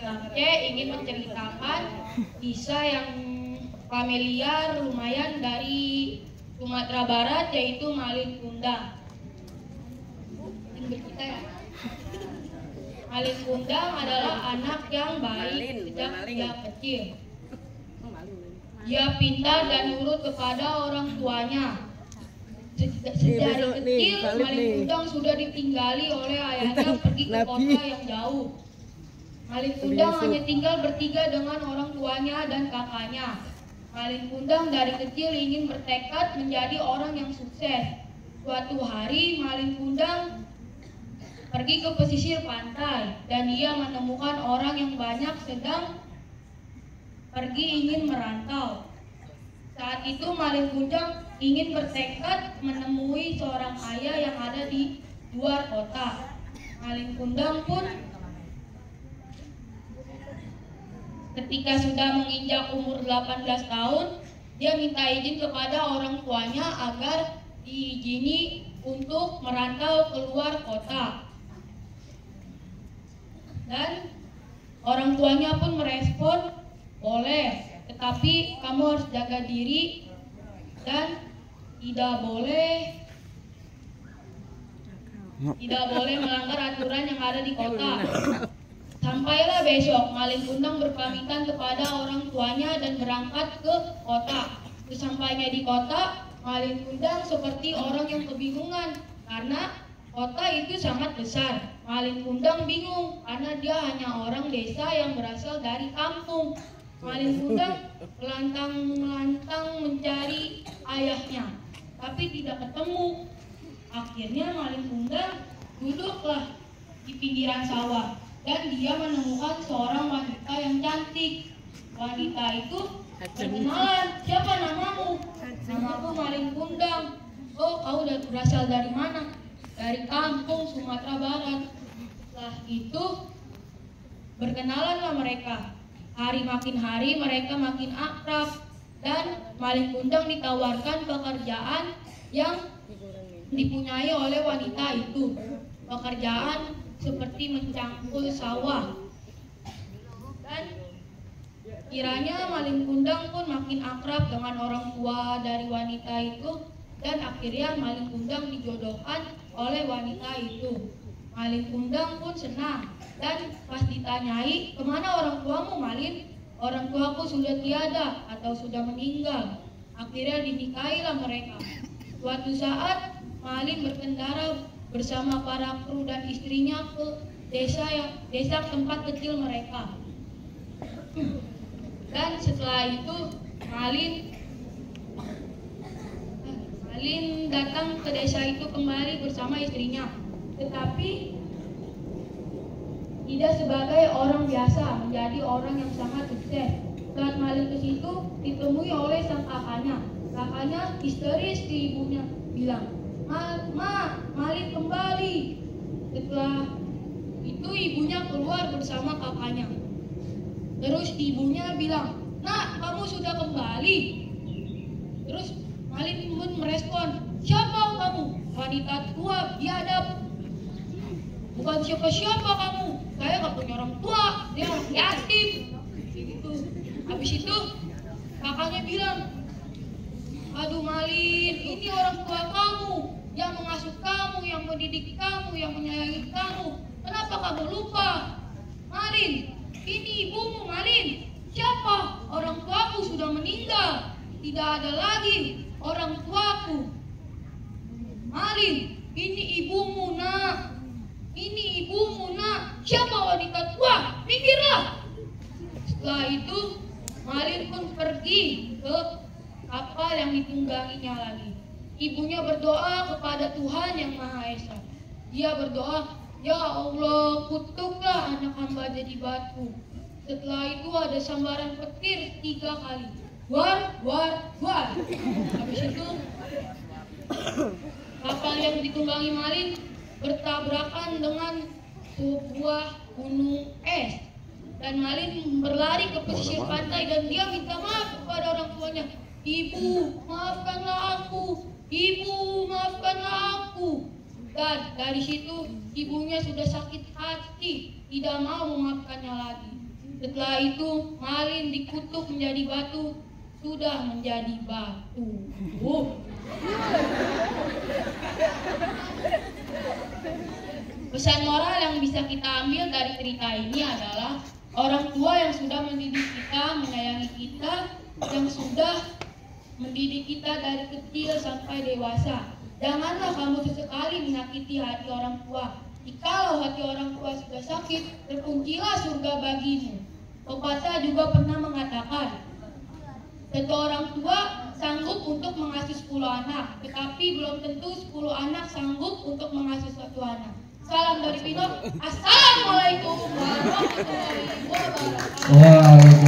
Kang C ingin menceritakan kisah yang familiar lumayan dari Sumatera Barat, yaitu Malin Kundang. Kita ya. Malin Kundang adalah anak yang baik sejak dia kecil. Dia pintar dan nurut kepada orang tuanya. Sejak kecil, Malin Kundang sudah ditinggali oleh ayahnya pergi ke kota yang jauh. Malin Kundang hanya tinggal bertiga dengan orang tuanya dan kakaknya. Malin Kundang dari kecil ingin bertekad menjadi orang yang sukses. Suatu hari, Malin Kundang pergi ke pesisir pantai dan ia menemukan orang yang banyak sedang pergi ingin merantau. Saat itu Malin Kundang ingin bertekad menemui seorang ayah yang ada di luar kota. Malin Kundang pun ketika sudah menginjak umur 18 tahun, dia minta izin kepada orang tuanya agar diizini untuk merantau keluar kota. Dan orang tuanya pun merespon, boleh, tetapi kamu harus jaga diri dan tidak boleh melanggar aturan yang ada di kota. Sampailah besok, Malin Kundang berpamitan kepada orang tuanya dan berangkat ke kota. Sesampainya di kota, Malin Kundang seperti orang yang kebingungan karena kota itu sangat besar. Malin Kundang bingung karena dia hanya orang desa yang berasal dari kampung. Malin Kundang melantang mencari ayahnya, tapi tidak ketemu. Akhirnya Malin Kundang duduklah di pinggiran sawah dan dia menemukan seorang wanita yang cantik. Wanita itu berkenalan, siapa namamu? Namaku Malin Kundang. Oh, kau berasal dari mana? Dari kampung Sumatera Barat. Setelah itu berkenalanlah mereka. Hari makin hari mereka makin akrab dan Malin Kundang ditawarkan pekerjaan yang dipunyai oleh wanita itu. Pekerjaan seperti mencangkul sawah. Dan kiranya Malin Kundang pun makin akrab dengan orang tua dari wanita itu dan akhirnya Malin Kundang dijodohkan oleh wanita itu. Malin Kundang pun senang dan pas ditanyai, kemana orang tuamu Malin? Orang tuaku sudah tiada atau sudah meninggal. Akhirnya dinikahilah mereka. Suatu saat Malin berkendara bersama para kru dan istrinya ke desa tempat kecil mereka. Dan setelah itu Malin datang ke desa itu kembali bersama istrinya, tetapi tidak sebagai orang biasa, menjadi orang yang sangat sukses. Saat Malin ke situ ditemui oleh sang kakaknya. Kakaknya histeris ke ibunya, bilang, Malin kembali. Setelah itu ibunya keluar bersama kakaknya. Terus ibunya bilang, nak, kamu sudah kembali. Terus Malin pun merespon, siapa kamu? Wanita tua, biadab. Bukan siapa-siapa kamu. Saya gak punya orang tua, dia orang yatim. Gitu. Habis itu kakaknya bilang, aduh Malin, ini orang tua kamu yang mengasuh kamu, yang mendidik kamu, yang menyayangi kamu. Kenapa kamu lupa? Malin, ini ibumu Malin. Siapa? Orang tuaku sudah meninggal. Tidak ada lagi orang tuaku. Malin, ini ibumu nak. Ini ibumu nak. Siapa wanita tua? Mikirlah. Setelah itu Malin pun pergi ke kapal yang ditungganginya lagi. Ibunya berdoa kepada Tuhan yang Maha Esa. Dia berdoa, ya Allah, kutuklah anak hamba jadi batu. Setelah itu ada sambaran petir 3 kali. War. Habis itu kapal yang ditunggangi Malin bertabrakan dengan sebuah gunung es. Dan Malin berlari ke pesisir pantai dan dia minta maaf kepada orang tuanya. Ibu, maafkanlah aku. Ibu, maafkanlah aku. Dan dari situ ibunya sudah sakit hati, tidak mau memaafkannya lagi. Setelah itu malin dikutuk menjadi batu, sudah menjadi batu. Pesan moral yang bisa kita ambil dari cerita ini adalah orang tua yang sudah mendidik kita, menyayangi kita, yang sudah mendidik kita dari kecil sampai dewasa. Janganlah kamu sesekali menyakiti hati orang tua. Jikalau hati orang tua sudah sakit, terkuncilah surga bagimu. Pepatah juga pernah mengatakan, satu orang tua sanggup untuk mengasuh 10 anak, tetapi belum tentu 10 anak sanggup untuk mengasuh satu anak. Salam dari Pinok. Assalamualaikum warahmatullahi wabarakatuh.